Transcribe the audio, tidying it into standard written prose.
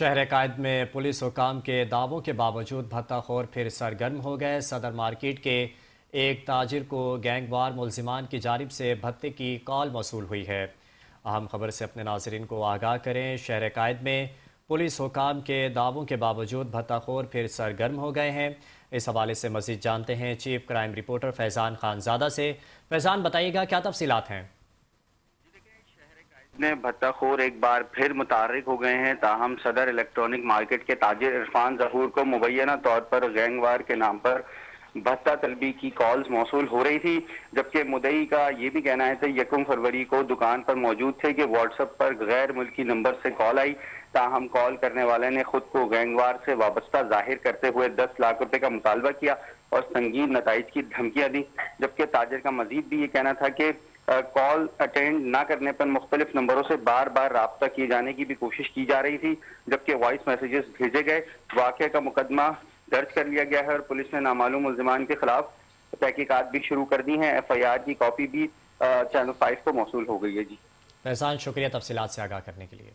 شہر قائد میں پولیس حکام کے دعووں کے باوجود بھتہ خور پھر سرگرم ہو گئے۔ صدر مارکیٹ کے ایک تاجر کو گینگ وار ملزمان کی جانب سے بھتے کی کال موصول ہوئی ہے۔ اہم خبر سے اپنے ناظرین کو آگاہ کریں۔ شہر قائد میں پولیس حکام کے دعووں کے باوجود بھتہ خور پھر سرگرم ہو گئے ہیں۔ اس حوالے سے مزید جانتے ہیں چیف کرائم رپورٹر فیضان خان زادہ سے۔ فیضان، بتائیے گا کیا تفصیلات ہیں؟ نے بھتہ خور ایک بار پھر متحرک ہو گئے ہیں، تاہم صدر الیکٹرانک مارکیٹ کے تاجر عرفان ظہور کو مبینہ طور پر گینگ وار کے نام پر بھتہ طلبی کی کالز موصول ہو رہی تھی، جبکہ مدعی کا یہ بھی کہنا ہے کہ 1 فروری کو دکان پر موجود تھے کہ واٹس ایپ پر غیر ملکی نمبر سے کال آئی، تاہم کال کرنے والے نے خود کو گینگ وار سے وابستہ ظاہر کرتے ہوئے 10 لاکھ روپے کا مطالبہ کیا اور سنگین نتائج کی دھمکیاں دی، جبکہ تاجر کا مزید بھی یہ کہنا تھا کہ کال اٹینڈ نہ کرنے پر مختلف نمبروں سے بار بار رابطہ کیے جانے کی بھی کوشش کی جا رہی تھی، جبکہ وائس میسیجز بھیجے گئے۔ واقعہ کا مقدمہ درج کر لیا گیا ہے اور پولیس نے نامعلوم ملزمان کے خلاف تحقیقات بھی شروع کر دی ہیں۔ ایف آئی آر کی کاپی بھی چینل 5 کو موصول ہو گئی ہے۔ جی فیضان، شکریہ تفصیلات سے آگاہ کرنے کے لیے۔